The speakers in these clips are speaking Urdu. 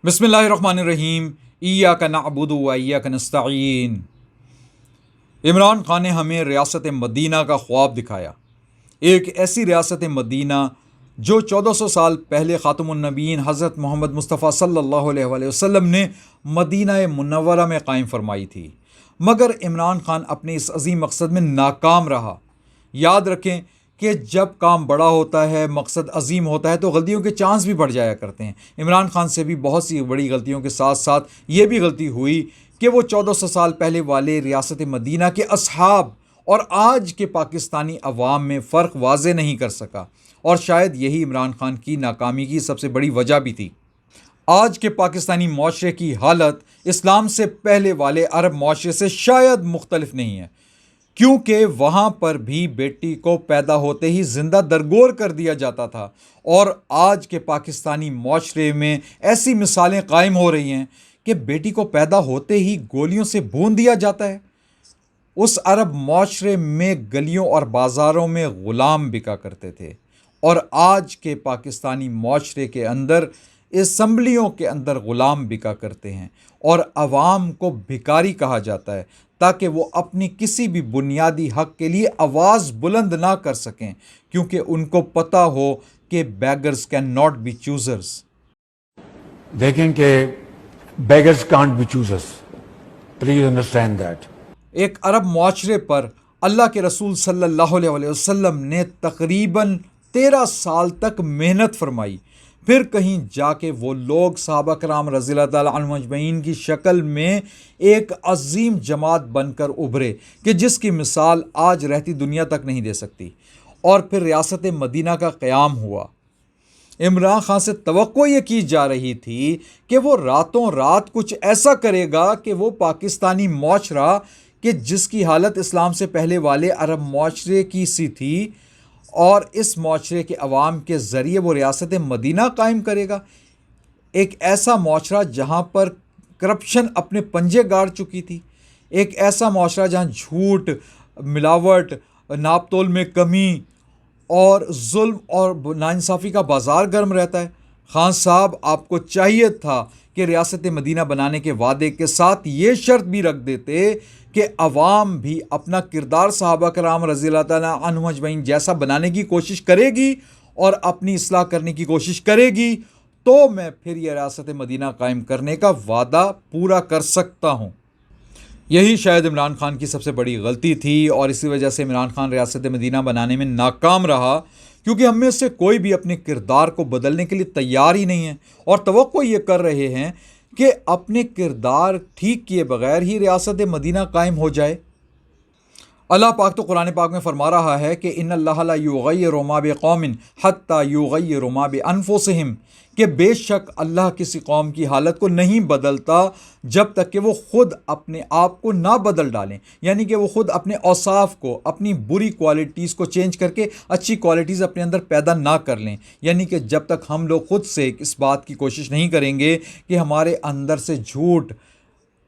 بسم اللہ الرحمن الرحیم۔ ایاک نعبد و ایاک نستعین۔ عمران خان نے ہمیں ریاست مدینہ کا خواب دکھایا، ایک ایسی ریاست مدینہ جو 1400 سال پہلے خاتم النبیین حضرت محمد مصطفیٰ صلی اللہ علیہ وآلہ وسلم نے مدینہ منورہ میں قائم فرمائی تھی، مگر عمران خان اپنے اس عظیم مقصد میں ناکام رہا۔ یاد رکھیں کہ جب کام بڑا ہوتا ہے، مقصد عظیم ہوتا ہے، تو غلطیوں کے چانس بھی بڑھ جایا کرتے ہیں۔ عمران خان سے بھی بہت سی بڑی غلطیوں کے ساتھ ساتھ یہ بھی غلطی ہوئی کہ وہ 1400 سال پہلے والے ریاست مدینہ کے اصحاب اور آج کے پاکستانی عوام میں فرق واضح نہیں کر سکا، اور شاید یہی عمران خان کی ناکامی کی سب سے بڑی وجہ بھی تھی۔ آج کے پاکستانی معاشرے کی حالت اسلام سے پہلے والے عرب معاشرے سے شاید مختلف نہیں ہے، کیونکہ وہاں پر بھی بیٹی کو پیدا ہوتے ہی زندہ درگور کر دیا جاتا تھا، اور آج کے پاکستانی معاشرے میں ایسی مثالیں قائم ہو رہی ہیں کہ بیٹی کو پیدا ہوتے ہی گولیوں سے بھون دیا جاتا ہے۔ اس عرب معاشرے میں گلیوں اور بازاروں میں غلام بکا کرتے تھے، اور آج کے پاکستانی معاشرے کے اندر اسمبلیوں کے اندر غلام بکا کرتے ہیں، اور عوام کو بھکاری کہا جاتا ہے تاکہ وہ اپنی کسی بھی بنیادی حق کے لیے آواز بلند نہ کر سکیں، کیونکہ ان کو پتہ ہو کہ beggars can not be choosers. دیکھیں کہ beggars can't be choosers. Please understand that. ایک عرب معاشرے پر اللہ کے رسول صلی اللہ علیہ وسلم نے تقریباً 13 سال تک محنت فرمائی، پھر کہیں جا کے وہ لوگ صحابہ کرام رضی اللہ تعالیٰ عنہم اجمعین کی شکل میں ایک عظیم جماعت بن کر ابھرے کہ جس کی مثال آج رہتی دنیا تک نہیں دے سکتی، اور پھر ریاست مدینہ کا قیام ہوا۔ عمران خان سے توقع یہ کی جا رہی تھی کہ وہ راتوں رات کچھ ایسا کرے گا کہ وہ پاکستانی معاشرہ کہ جس کی حالت اسلام سے پہلے والے عرب معاشرے کی سی تھی، اور اس معاشرے کے عوام کے ذریعے وہ ریاست مدینہ قائم کرے گا، ایک ایسا معاشرہ جہاں پر کرپشن اپنے پنجے گاڑ چکی تھی، ایک ایسا معاشرہ جہاں جھوٹ، ملاوٹ، ناپ تول میں کمی اور ظلم اور ناانصافی کا بازار گرم رہتا ہے۔ خان صاحب، آپ کو چاہیے تھا کہ ریاست مدینہ بنانے کے وعدے کے ساتھ یہ شرط بھی رکھ دیتے کہ عوام بھی اپنا کردار صحابہ کرام رضی اللہ تعالیٰ عنہم اجمعین جیسا بنانے کی کوشش کرے گی اور اپنی اصلاح کرنے کی کوشش کرے گی، تو میں پھر یہ ریاست مدینہ قائم کرنے کا وعدہ پورا کر سکتا ہوں۔ یہی شاید عمران خان کی سب سے بڑی غلطی تھی، اور اسی وجہ سے عمران خان ریاست مدینہ بنانے میں ناکام رہا، کیونکہ ہم میں سے کوئی بھی اپنے کردار کو بدلنے کے لیے تیار ہی نہیں ہے، اور توقع یہ کر رہے ہیں کہ اپنے کردار ٹھیک کیے بغیر ہی ریاست مدینہ قائم ہو جائے۔ اللہ پاک تو قرآن پاک میں فرما رہا ہے کہ ان اللہ لا یغیر ما بقوم حتی یغیر ما بانفسہم، کہ بے شک اللہ کسی قوم کی حالت کو نہیں بدلتا جب تک کہ وہ خود اپنے آپ کو نہ بدل ڈالیں، یعنی کہ وہ خود اپنے اوصاف کو، اپنی بری کوالٹیز کو چینج کر کے اچھی کوالٹیز اپنے اندر پیدا نہ کر لیں۔ یعنی کہ جب تک ہم لوگ خود سے اس بات کی کوشش نہیں کریں گے کہ ہمارے اندر سے جھوٹ،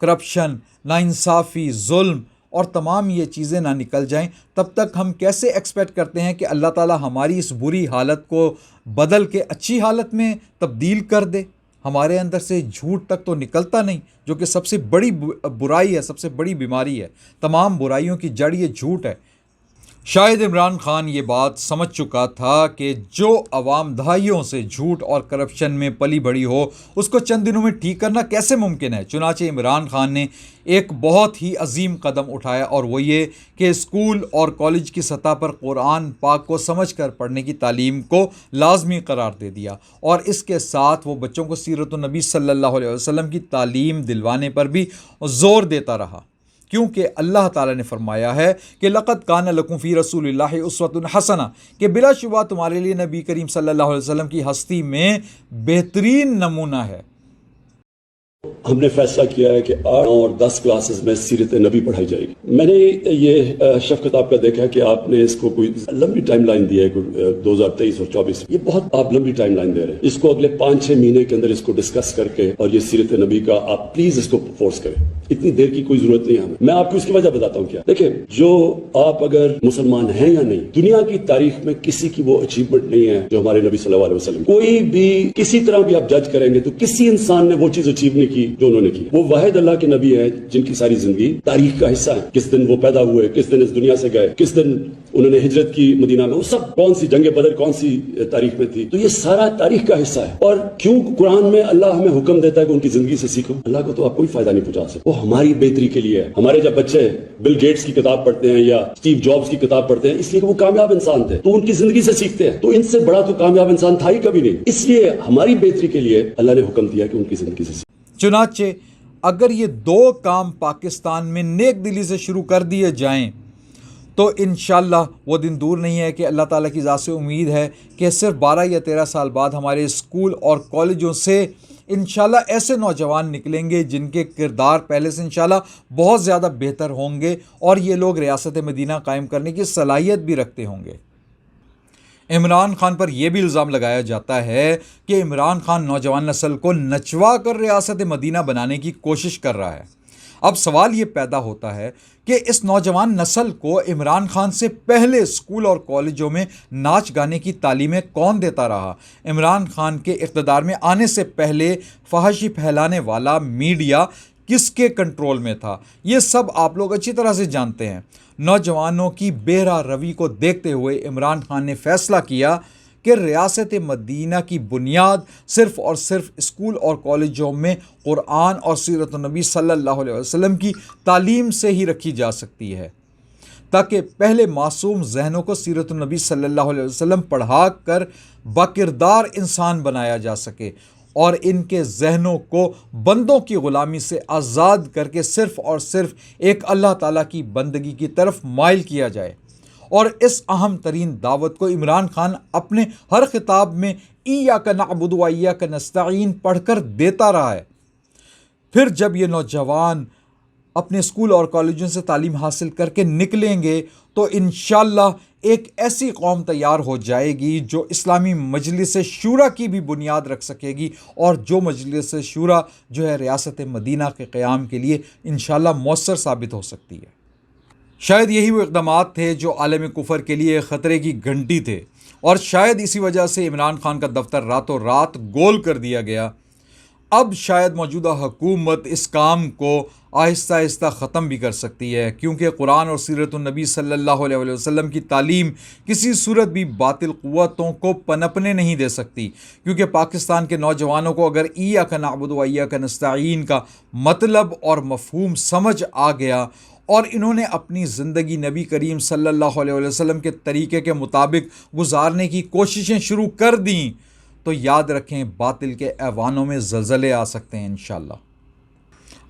کرپشن، ناانصافی، ظلم اور تمام یہ چیزیں نہ نکل جائیں، تب تک ہم کیسے ایکسپیکٹ کرتے ہیں کہ اللہ تعالیٰ ہماری اس بری حالت کو بدل کے اچھی حالت میں تبدیل کر دے؟ ہمارے اندر سے جھوٹ تک تو نکلتا نہیں، جو کہ سب سے بڑی برائی ہے، سب سے بڑی بیماری ہے۔ تمام برائیوں کی جڑ یہ جھوٹ ہے۔ شاید عمران خان یہ بات سمجھ چکا تھا کہ جو عوام دہائیوں سے جھوٹ اور کرپشن میں پلی بڑھی ہو، اس کو چند دنوں میں ٹھیک کرنا کیسے ممکن ہے۔ چنانچہ عمران خان نے ایک بہت ہی عظیم قدم اٹھایا، اور وہ یہ کہ اسکول اور کالج کی سطح پر قرآن پاک کو سمجھ کر پڑھنے کی تعلیم کو لازمی قرار دے دیا، اور اس کے ساتھ وہ بچوں کو سیرت النبی صلی اللہ علیہ وسلم کی تعلیم دلوانے پر بھی زور دیتا رہا، کیونکہ اللہ تعالیٰ نے فرمایا ہے کہ لقد کان لکم فی رسول اللہ اسوۃ حسنہ، کہ بلا شبہ تمہارے لیے نبی کریم صلی اللہ علیہ وسلم کی ہستی میں بہترین نمونہ ہے۔ ہم نے فیصلہ کیا ہے کہ 8 اور 10 کلاسز میں سیرت نبی پڑھائی جائے گی۔ میں نے یہ شفقت آپ کا دیکھا کہ آپ نے اس کو کوئی لمبی ٹائم لائن دی ہے 2023 اور 24، یہ بہت آپ لمبی ٹائم لائن دے رہے ہیں۔ اس کو اگلے 5-6 مہینے کے اندر اس کو ڈسکس کر کے اور یہ سیرت نبی کا آپ پلیز اس کو فورس کریں، اتنی دیر کی کوئی ضرورت نہیں ہے ہمیں۔ میں آپ کو اس کی وجہ بتاتا ہوں کیا۔ دیکھیں، جو آپ اگر مسلمان ہیں یا نہیں، دنیا کی تاریخ میں کسی کی وہ اچیومنٹ نہیں ہے جو ہمارے نبی صلی اللہ علیہ وسلم، کوئی بھی کسی طرح بھی آپ جج کریں گے تو کسی انسان نے وہ چیز اچیو نہیں کی جو انہوں نے کی۔ وہ واحد اللہ کے نبی ہیں جن کی ساری زندگی تاریخ کا حصہ ہے، کس دن وہ پیدا ہوئے، کس دن اس دنیا سے گئے، کس دن انہوں نے ہجرت کی مدینہ میں، وہ سب کون سی جنگ بدر کون سی تاریخ میں تھی، تو یہ سارا تاریخ کا حصہ ہے۔ اور کیوں قرآن میں اللہ ہمیں حکم دیتا ہے کہ ان کی زندگی سے سیکھو؟ اللہ کو تو آپ کوئی فائدہ نہیں پہنچا سکتے، وہ ہماری بہتری کے لیے ہے۔ ہمارے جب بچے بل گیٹس کی کتاب پڑھتے ہیں یا اسٹیو جابس کی کتاب پڑھتے ہیں، اس لیے کہ وہ کامیاب انسان تھے تو ان کی زندگی سے سیکھتے ہیں، تو ان سے بڑا تو کامیاب انسان تھا ہی کبھی نہیں، اس لیے ہماری بہتری کے لیے اللہ نے حکم دیا کہ ان کی زندگی سے سیکھیں۔ چنانچہ اگر یہ 2 کام پاکستان میں نیک دلی سے شروع کر دیے جائیں تو انشاءاللہ وہ دن دور نہیں ہے کہ اللہ تعالیٰ کی ذات سے امید ہے کہ صرف 12 یا 13 سال بعد ہمارے اسکول اور کالجوں سے انشاءاللہ ایسے نوجوان نکلیں گے جن کے کردار پہلے سے انشاءاللہ بہت زیادہ بہتر ہوں گے، اور یہ لوگ ریاست مدینہ قائم کرنے کی صلاحیت بھی رکھتے ہوں گے۔ عمران خان پر یہ بھی الزام لگایا جاتا ہے کہ عمران خان نوجوان نسل کو نچوا کر ریاست مدینہ بنانے کی کوشش کر رہا ہے۔ اب سوال یہ پیدا ہوتا ہے کہ اس نوجوان نسل کو عمران خان سے پہلے اسکول اور کالجوں میں ناچ گانے کی تعلیمیں کون دیتا رہا؟ عمران خان کے اقتدار میں آنے سے پہلے فحاشی پھیلانے والا میڈیا کس کے کنٹرول میں تھا؟ یہ سب آپ لوگ اچھی طرح سے جانتے ہیں۔ نوجوانوں کی بہرہ روی کو دیکھتے ہوئے عمران خان نے فیصلہ کیا کہ ریاست مدینہ کی بنیاد صرف اور صرف اسکول اور کالجوں میں قرآن اور سیرت النبی صلی اللہ علیہ وسلم کی تعلیم سے ہی رکھی جا سکتی ہے، تاکہ پہلے معصوم ذہنوں کو سیرت النبی صلی اللہ علیہ وسلم پڑھا کر باکردار انسان بنایا جا سکے، اور ان کے ذہنوں کو بندوں کی غلامی سے آزاد کر کے صرف اور صرف ایک اللہ تعالیٰ کی بندگی کی طرف مائل کیا جائے۔ اور اس اہم ترین دعوت کو عمران خان اپنے ہر خطاب میں ایاک نعبد و ایاک نستعین پڑھ کر دیتا رہا ہے۔ پھر جب یہ نوجوان اپنے اسکول اور کالجوں سے تعلیم حاصل کر کے نکلیں گے تو انشاءاللہ ایک ایسی قوم تیار ہو جائے گی جو اسلامی مجلس شورا کی بھی بنیاد رکھ سکے گی، اور جو مجلس شورا جو ہے ریاست مدینہ کے قیام کے لیے انشاءاللہ مؤثر ثابت ہو سکتی ہے۔ شاید یہی وہ اقدامات تھے جو عالم کفر کے لیے خطرے کی گھنٹی تھے، اور شاید اسی وجہ سے عمران خان کا دفتر راتوں رات گول کر دیا گیا۔ اب شاید موجودہ حکومت اس کام کو آہستہ آہستہ ختم بھی کر سکتی ہے، کیونکہ قرآن اور سیرت النبی صلی اللہ علیہ وسلم کی تعلیم کسی صورت بھی باطل قوتوں کو پنپنے نہیں دے سکتی، کیونکہ پاکستان کے نوجوانوں کو اگر ایاک نعبد و ایاک نستعین کا مطلب اور مفہوم سمجھ آ گیا اور انہوں نے اپنی زندگی نبی کریم صلی اللہ علیہ وسلم کے طریقے کے مطابق گزارنے کی کوششیں شروع کر دیں تو یاد رکھیں باطل کے ایوانوں میں زلزلے آ سکتے ہیں انشاءاللہ۔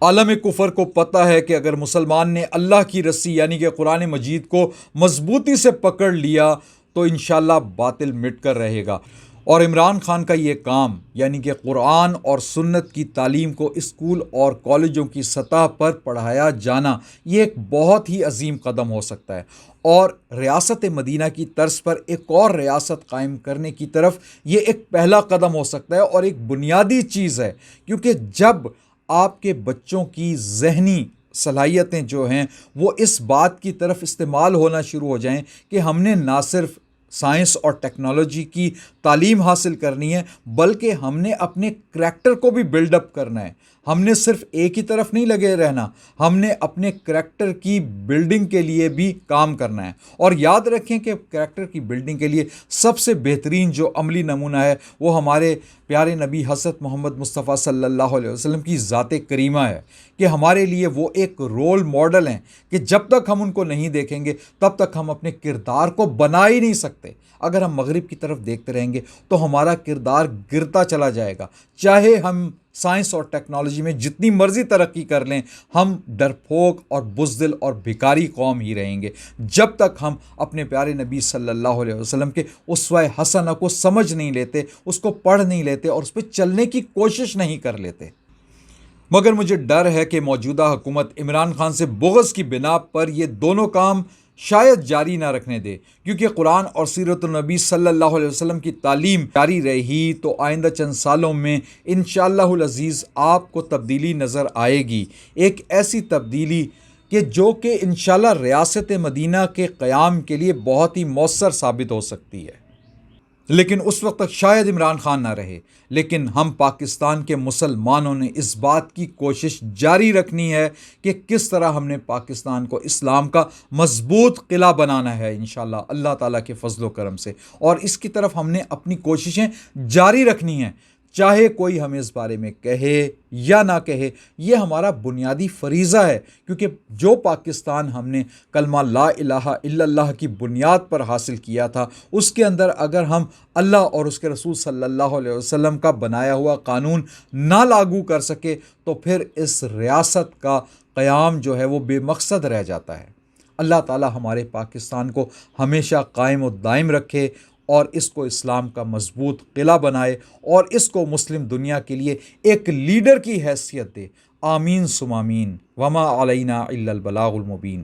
عالم کفر کو پتہ ہے کہ اگر مسلمان نے اللہ کی رسی یعنی کہ قرآن مجید کو مضبوطی سے پکڑ لیا تو انشاءاللہ باطل مٹ کر رہے گا، اور عمران خان کا یہ کام یعنی کہ قرآن اور سنت کی تعلیم کو اسکول اور کالجوں کی سطح پر پڑھایا جانا یہ ایک بہت ہی عظیم قدم ہو سکتا ہے، اور ریاست مدینہ کی طرز پر ایک اور ریاست قائم کرنے کی طرف یہ ایک پہلا قدم ہو سکتا ہے اور ایک بنیادی چیز ہے، کیونکہ جب آپ کے بچوں کی ذہنی صلاحیتیں جو ہیں وہ اس بات کی طرف استعمال ہونا شروع ہو جائیں کہ ہم نے نہ صرف سائنس اور ٹیکنالوجی کی تعلیم حاصل کرنی ہے بلکہ ہم نے اپنے کریکٹر کو بھی بلڈ اپ کرنا ہے، ہم نے صرف ایک ہی طرف نہیں لگے رہنا، ہم نے اپنے کریکٹر کی بلڈنگ کے لیے بھی کام کرنا ہے۔ اور یاد رکھیں کہ کریکٹر کی بلڈنگ کے لیے سب سے بہترین جو عملی نمونہ ہے وہ ہمارے پیارے نبی حضرت محمد مصطفیٰ صلی اللہ علیہ وسلم کی ذات کریمہ ہے، کہ ہمارے لیے وہ ایک رول ماڈل ہیں کہ جب تک ہم ان کو نہیں دیکھیں گے تب تک ہم اپنے کردار کو بنا ہی نہیں سکتے۔ اگر ہم مغرب کی طرف دیکھتے رہیں گے تو ہمارا کردار گرتا چلا جائے گا، چاہے ہم سائنس اور ٹیکنالوجی میں جتنی مرضی ترقی کر لیں، ہم ڈرپوک اور بزدل اور بھکاری قوم ہی رہیں گے جب تک ہم اپنے پیارے نبی صلی اللہ علیہ وسلم کے اسوہ حسنہ کو سمجھ نہیں لیتے، اس کو پڑھ نہیں لیتے اور اس پہ چلنے کی کوشش نہیں کر لیتے۔ مگر مجھے ڈر ہے کہ موجودہ حکومت عمران خان سے بغض کی بنا پر یہ دونوں کام شاید جاری نہ رکھنے دے، کیونکہ قرآن اور سیرت النبی صلی اللہ علیہ وسلم کی تعلیم جاری رہی تو آئندہ چند سالوں میں انشاءاللہ العزیز آپ کو تبدیلی نظر آئے گی، ایک ایسی تبدیلی کہ جو کہ انشاءاللہ ریاست مدینہ کے قیام کے لیے بہت ہی مؤثر ثابت ہو سکتی ہے۔ لیکن اس وقت تک شاید عمران خان نہ رہے، لیکن ہم پاکستان کے مسلمانوں نے اس بات کی کوشش جاری رکھنی ہے کہ کس طرح ہم نے پاکستان کو اسلام کا مضبوط قلعہ بنانا ہے انشاءاللہ اللہ تعالیٰ کے فضل و کرم سے، اور اس کی طرف ہم نے اپنی کوششیں جاری رکھنی ہیں، چاہے کوئی ہمیں اس بارے میں کہے یا نہ کہے۔ یہ ہمارا بنیادی فریضہ ہے، کیونکہ جو پاکستان ہم نے کلمہ لا الہ الا اللہ کی بنیاد پر حاصل کیا تھا، اس کے اندر اگر ہم اللہ اور اس کے رسول صلی اللہ علیہ وسلم کا بنایا ہوا قانون نہ لاگو کر سکے تو پھر اس ریاست کا قیام جو ہے وہ بے مقصد رہ جاتا ہے۔ اللہ تعالی ہمارے پاکستان کو ہمیشہ قائم و دائم رکھے اور اس کو اسلام کا مضبوط قلعہ بنائے اور اس کو مسلم دنیا کے لیے ایک لیڈر کی حیثیت دے۔ آمین ثم آمین۔ وما علینا الا البلاغ المبین۔